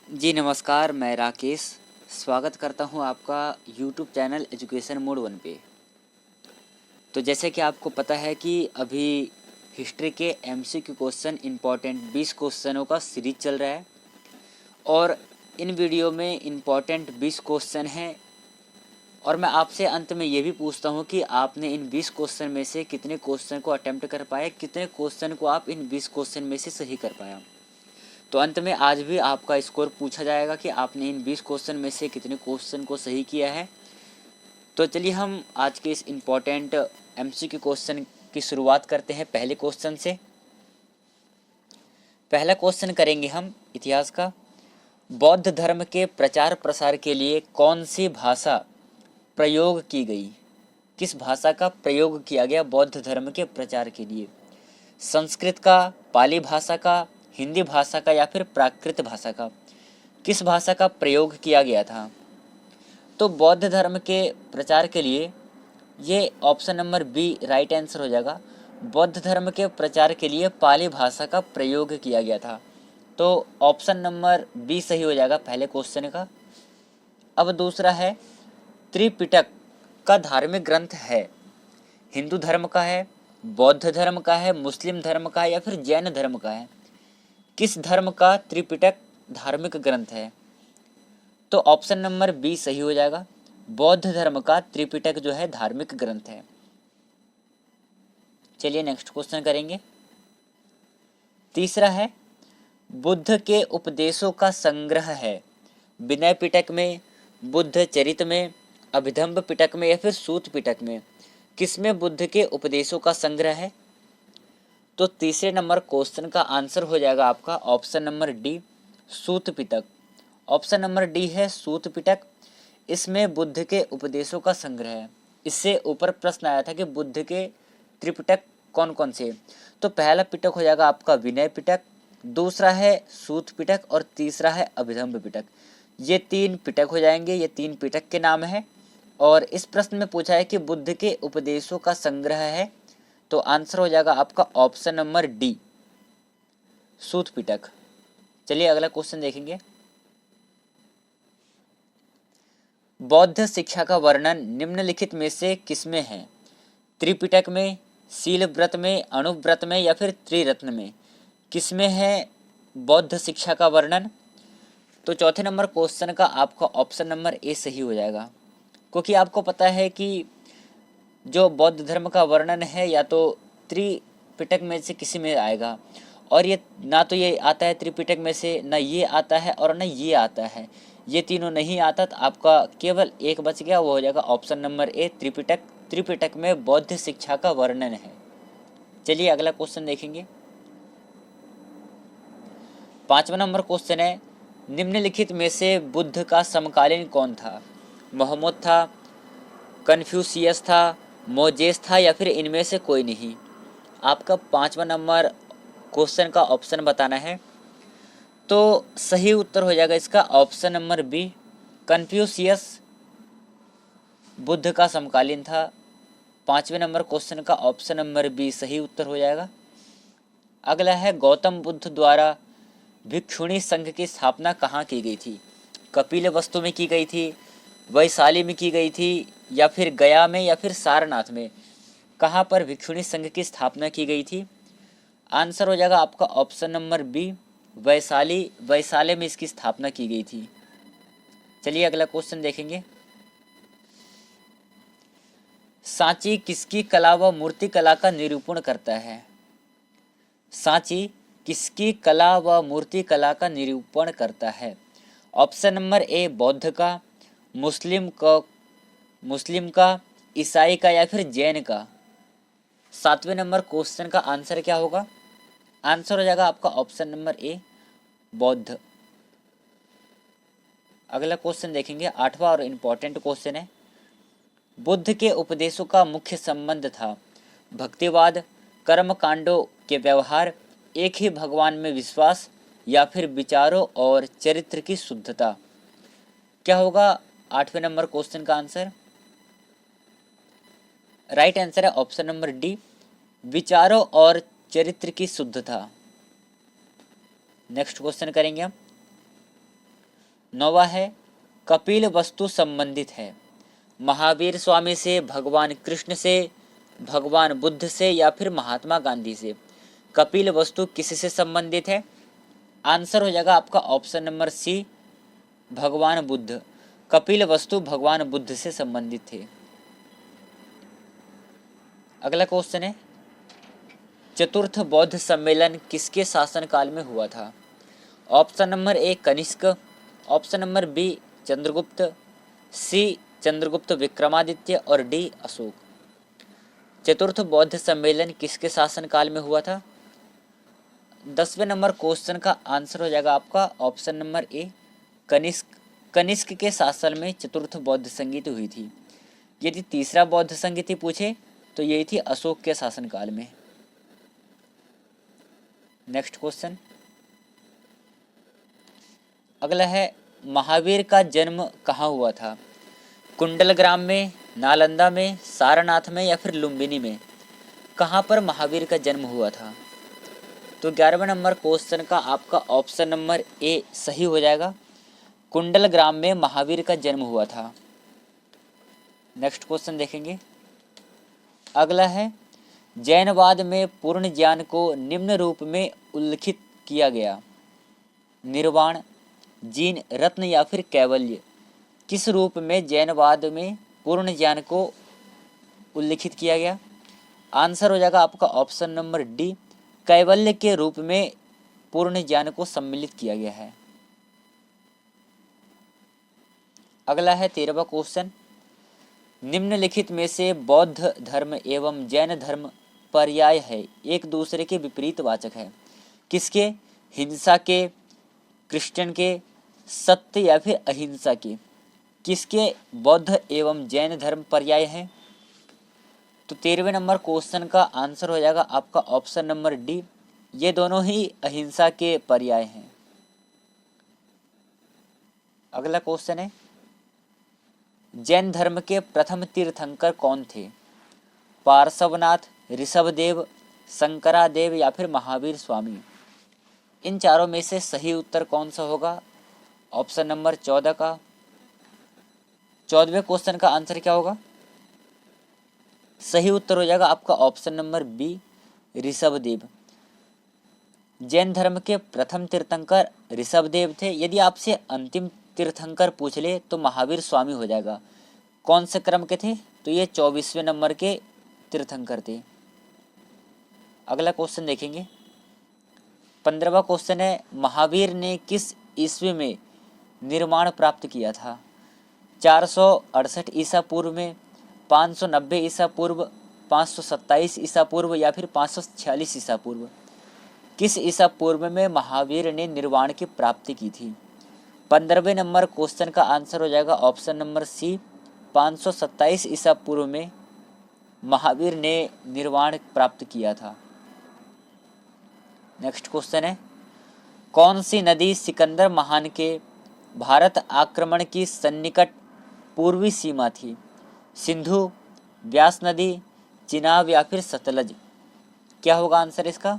जी नमस्कार, मैं राकेश स्वागत करता हूं आपका यूट्यूब चैनल एजुकेशन मोड 1 पे। तो जैसे कि आपको पता है कि अभी हिस्ट्री के एमसीक्यू क्वेश्चन इम्पॉर्टेंट 20 क्वेश्चनों का सीरीज चल रहा है और इन वीडियो में इम्पॉर्टेंट 20 क्वेश्चन हैं और मैं आपसे अंत में ये भी पूछता हूं कि आपने इन 20 क्वेश्चन में से कितने क्वेश्चन को अटेम्प्ट कर पाए, कितने क्वेश्चन को आप इन 20 क्वेश्चन में से सही कर पाया। तो अंत में आज भी आपका स्कोर पूछा जाएगा कि आपने इन 20 क्वेश्चन में से कितने क्वेश्चन को सही किया है। तो चलिए हम आज के इस इम्पॉर्टेंट एमसीक्यू क्वेश्चन की शुरुआत करते हैं पहले क्वेश्चन से। पहला क्वेश्चन करेंगे हम इतिहास का। बौद्ध धर्म के प्रचार प्रसार के लिए कौन सी भाषा प्रयोग की गई? किस भाषा का प्रयोग किया गया बौद्ध धर्म के प्रचार के लिए? संस्कृत का, पाली भाषा का, हिंदी भाषा का या फिर प्राकृत भाषा का? किस भाषा का प्रयोग किया गया था? तो बौद्ध धर्म के प्रचार के लिए ये option number B right answer हो जाएगा। बौद्ध धर्म के प्रचार के लिए पाली भाषा का प्रयोग किया गया था। तो ऑप्शन नंबर बी सही हो जाएगा पहले क्वेश्चन का। अब दूसरा है, त्रिपिटक का धार्मिक ग्रंथ है, हिंदू धर्म का है, बौद्ध धर्म का है, मुस्लिम धर्म का है या फिर जैन धर्म का है? किस धर्म का त्रिपिटक धार्मिक ग्रंथ है? तो ऑप्शन नंबर बी सही हो जाएगा। बौद्ध धर्म का त्रिपिटक जो है धार्मिक ग्रंथ है। चलिए नेक्स्ट क्वेश्चन करेंगे। तीसरा है, बुद्ध के उपदेशों का संग्रह है, विनय पिटक में, बुद्ध चरित में, अभिधम्म पिटक में या फिर सूत पिटक में? किसमें बुद्ध के उपदेशों का संग्रह है? तो तीसरे नंबर क्वेश्चन का आंसर हो जाएगा आपका ऑप्शन नंबर डी, सूत पिटक। ऑप्शन नंबर डी है सूत पिटक। इसमें बुद्ध के उपदेशों का संग्रह है। इससे ऊपर प्रश्न आया था कि बुद्ध के त्रिपिटक कौन कौन से? तो पहला पिटक हो जाएगा आपका विनय पिटक, दूसरा है सूत पिटक और तीसरा है अभिधम्म पिटक। ये तीन पिटक हो जाएंगे, ये तीन पिटक के नाम है। और इस प्रश्न में पूछा है कि बुद्ध के उपदेशों का संग्रह है, तो आंसर हो जाएगा आपका ऑप्शन नंबर डी, सूत पिटक। चलिए अगला क्वेश्चन देखेंगे। बौद्ध शिक्षा का वर्णन निम्नलिखित में से किसमें है? त्रिपिटक में, शील व्रत में, अणुव्रत में या फिर त्रिरत्न में? किसमें है बौद्ध शिक्षा का वर्णन? तो चौथे नंबर क्वेश्चन का आपका ऑप्शन नंबर ए सही हो जाएगा, क्योंकि आपको पता है कि जो बौद्ध धर्म का वर्णन है या तो त्रिपिटक में से किसी में आएगा, और ये ना तो ये आता है त्रिपिटक में से, ना ये आता है और ना ये आता है। ये तीनों नहीं आता, तो आपका केवल एक बच गया, वो हो जाएगा ऑप्शन नंबर ए त्रिपिटक। त्रिपिटक में बौद्ध शिक्षा का वर्णन है। चलिए अगला क्वेश्चन देखेंगे। पांचवा नंबर क्वेश्चन है, निम्नलिखित में से बुद्ध का समकालीन कौन था? मोहम्मद था, कन्फ्यूशियस था, मोजेस था या फिर इनमें से कोई नहीं? आपका पांचवा नंबर क्वेश्चन का ऑप्शन बताना है। तो सही उत्तर हो जाएगा इसका option number B, Confucius Buddha का समकालीन था। पांचवें नंबर क्वेश्चन का ऑप्शन नंबर बी सही उत्तर हो जाएगा। अगला है, गौतम बुद्ध द्वारा भिक्षुणी संघ की स्थापना कहाँ की गई थी? कपिलवस्तु में की गई थी, वैशाली में की गई थी या फिर गया में या फिर सारनाथ में? कहाँ पर भिक्षुणी संघ की स्थापना की गई थी? आंसर हो जाएगा आपका option number B, Vaishali, Vaishali में इसकी स्थापना की गई थी। चलिए अगला क्वेश्चन देखेंगे। सांची किसकी कला व मूर्ति कला का निरूपण करता है? सांची किसकी कला व मूर्ति कला का निरूपण करता है? ऑप्शन नंबर ए बौद्ध का, मुस्लिम का, ईसाई का या फिर जैन का? सातवें नंबर क्वेश्चन का आंसर क्या होगा? आंसर हो जाएगा आपका ऑप्शन नंबर ए बौद्ध। अगला क्वेश्चन देखेंगे, आठवां और इम्पोर्टेंट क्वेश्चन है। बुद्ध के उपदेशों का मुख्य संबंध था भक्तिवाद, कर्म कांडों के व्यवहार, एक ही भगवान में विश्वास या फिर विचारों और चरित्र की शुद्धता? क्या होगा आठवें नंबर क्वेश्चन का आंसर? राइट आंसर है ऑप्शन नंबर डी, विचारों और चरित्र की शुद्धता। नेक्स्ट क्वेश्चन करेंगे हम। 9वां है कपिल वस्तु संबंधित है, महावीर स्वामी से, भगवान कृष्ण से, भगवान बुद्ध से या फिर महात्मा गांधी से। कपिल वस्तु किससे संबंधित है? आंसर हो जाएगा आपका ऑप्शन नंबर सी, भगवान बुद्ध। कपिल वस्तु भगवान बुद्ध से संबंधित थे। अगला क्वेश्चन है चतुर्थ बौद्ध सम्मेलन किसके शासनकाल में हुआ था? Option number A Kanishka, option number B Chandragupta, C Chandragupta Vikramaditya और डी अशोक। चतुर्थ बौद्ध सम्मेलन किसके शासनकाल में हुआ था? 10वें नंबर क्वेश्चन का आंसर हो जाएगा आपका option number A Kanishka. Kanishka के शासन में चतुर्थ बौद्ध संगीति हुई थी। यदि तीसरा बौद्ध संगीति पूछे तो यही थी अशोक के शासनकाल में। नेक्स्ट क्वेश्चन अगला है महावीर का जन्म कहाँ हुआ था? कुंडलग्राम में, नालंदा में, सारनाथ में या फिर लुम्बिनी में? कहाँ पर महावीर का जन्म हुआ था? तो 11वें नंबर क्वेश्चन का आपका ऑप्शन नंबर ए सही हो जाएगा। कुंडलग्राम में महावीर का जन्म हुआ था। नेक्स्ट क्वेश्चन देखेंगे। अगला है जैनवाद में पूर्ण ज्ञान को निम्न रूप में उल्लिखित किया गया, निर्वाण, जीन, रत्न या फिर कैवल्य। किस रूप में जैनवाद में पूर्ण ज्ञान को उल्लिखित किया गया? आंसर हो जाएगा आपका ऑप्शन नंबर डी, कैवल्य के रूप में पूर्ण ज्ञान को सम्मिलित किया गया है। अगला है 13वां क्वेश्चन, निम्नलिखित में से बौद्ध धर्म एवं जैन धर्म पर्याय है, एक दूसरे के विपरीत वाचक है। किसके? हिंसा के, क्रिश्चियन के, सत्य या फिर अहिंसा के। किसके बौद्ध एवं जैन धर्म पर्याय है? तो 13वें नंबर क्वेश्चन का आंसर हो जाएगा आपका ऑप्शन नंबर डी, ये दोनों ही अहिंसा के पर्याय हैं। अगला क्वेश्चन है जैन धर्म के प्रथम तीर्थंकर कौन थे? पार्श्वनाथ, ऋषभदेव, शंकरादेव या फिर महावीर स्वामी। इन चारों में से सही उत्तर कौन सा होगा? ऑप्शन नंबर 14 का 14वें क्वेश्चन का आंसर क्या होगा? सही उत्तर हो जाएगा आपका option number B, Rishabhdev. Jain धर्म के प्रथम तीर्थंकर ऋषभदेव थे। यदि आपसे अंतिम तीर्थंकर पूछ ले तो महावीर स्वामी हो जाएगा। कौन से क्रम के थे? तो ये 24वें नंबर के तीर्थंकर थे। अगला क्वेश्चन देखेंगे। 15वां क्वेश्चन है महावीर ने किस ईस्वी में निर्माण प्राप्त किया था? 468 ईसा पूर्व में, 590 ईसा पूर्व, 527 ईसा पूर्व या फिर 546 ईसा पूर्व। किस ईसा पूर्व में महावीर ने निर्वाण की प्राप्ति की थी? 15वें नंबर क्वेश्चन का आंसर हो जाएगा ऑप्शन नंबर सी, 527 ईसा पूर्व में महावीर ने निर्वाण प्राप्त किया था। नेक्स्ट क्वेश्चन है कौन सी नदी सिकंदर महान के भारत आक्रमण की सन्निकट पूर्वी सीमा थी? सिंधु, व्यास नदी, चिनाब या फिर सतलज। क्या होगा आंसर इसका?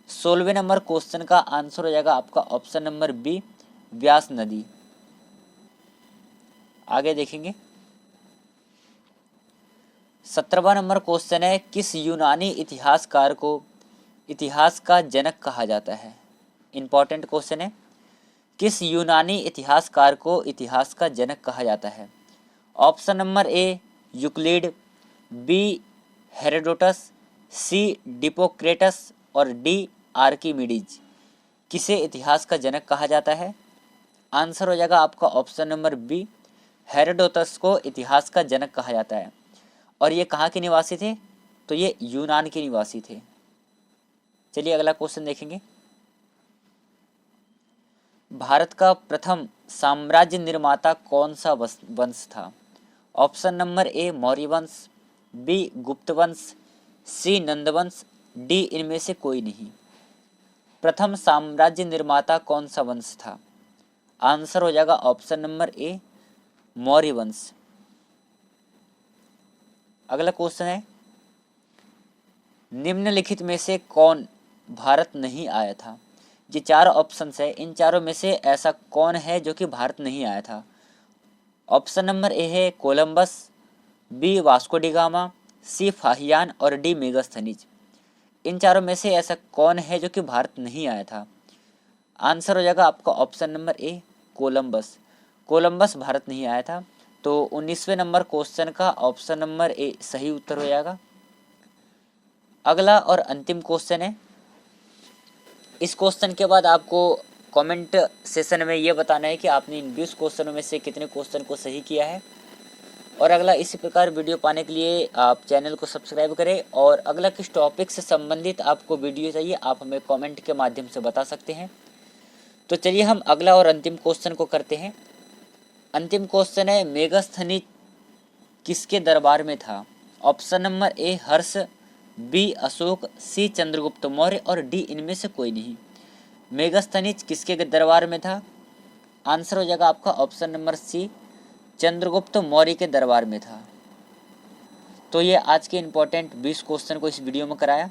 16वें नंबर क्वेश्चन का आंसर हो जाएगा आपका ऑप्शन नंबर बी, व्यास नदी। आगे देखेंगे। 17वां नंबर क्वेश्चन है किस यूनानी इतिहासकार को इतिहास का जनक कहा जाता है? इंपॉर्टेंट क्वेश्चन है। किस यूनानी इतिहासकार को इतिहास का जनक कहा जाता है? Option number A Euclid, B Herodotus, C Democritus और डी आर्किमिडीज। किसे इतिहास का जनक कहा जाता है? आंसर हो जाएगा आपका ऑप्शन नंबर बी, हेरोडोटस को इतिहास का जनक कहा जाता है। और ये कहाँ के निवासी थे? तो ये यूनान के निवासी थे। चलिए अगला क्वेश्चन देखेंगे। भारत का प्रथम साम्राज्य निर्माता कौन सा वंश था? ऑप्शन नंबर ए मौर्य वंश, बी गुप्त वंश, सी नंदवंश, डी इनमें से कोई नहीं। प्रथम साम्राज्य निर्माता कौन सा वंश था? आंसर हो जाएगा ऑप्शन नंबर ए मौर्य वंश। अगला क्वेश्चन है निम्नलिखित में से कौन भारत नहीं आया था? ये 4 ऑप्शंस है, इन चारों में से ऐसा कौन है जो कि भारत नहीं आया था? ऑप्शन नंबर ए है Columbus, B Vasco da Gama, C Fahien और डी मेगास्थनीज। इन चारों में से ऐसा कौन है जो कि भारत नहीं आया था? आंसर हो जाएगा आपका ऑप्शन नंबर ए कोलंबस। कोलंबस भारत नहीं आया था। तो 19वें नंबर क्वेश्चन का ऑप्शन नंबर ए सही उत्तर हो जाएगा। अगला और अंतिम क्वेश्चन है। इस क्वेश्चन के बाद आपको कमेंट सेशन में ये बताना है कि आपने इन 20 क्वेश्चनों में से कितने क्वेश्चन को सही किया है। और अगला इसी प्रकार वीडियो पाने के लिए आप चैनल को सब्सक्राइब करें। और अगला किस टॉपिक से संबंधित आपको वीडियो चाहिए आप हमें कमेंट के माध्यम से बता सकते हैं। तो चलिए हम अगला और अंतिम क्वेश्चन को करते हैं। अंतिम क्वेश्चन है, मेगास्थनीज किसके दरबार में था? Option number A Harsha, B Ashoka, C Chandragupta Maurya और डी इनमें से कोई नहीं। मेगास्थनीज किसके दरबार में था? आंसर हो जाएगा आपका option number C Chandragupta Maurya के दरबार में था। तो ये आज के इम्पोर्टेंट 20 क्वेश्चन को इस वीडियो में कराया।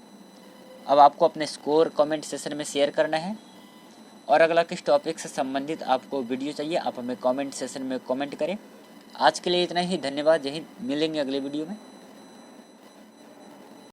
अब आपको अपने स्कोर कमेंट सेशन में शेयर करना है। और अगला किस टॉपिक से संबंधित आपको वीडियो चाहिए आप हमें कमेंट सेशन में कमेंट करें। आज के लिए इतना ही, धन्यवाद, जय हिंद। मिलेंगे अगले वीडियो में।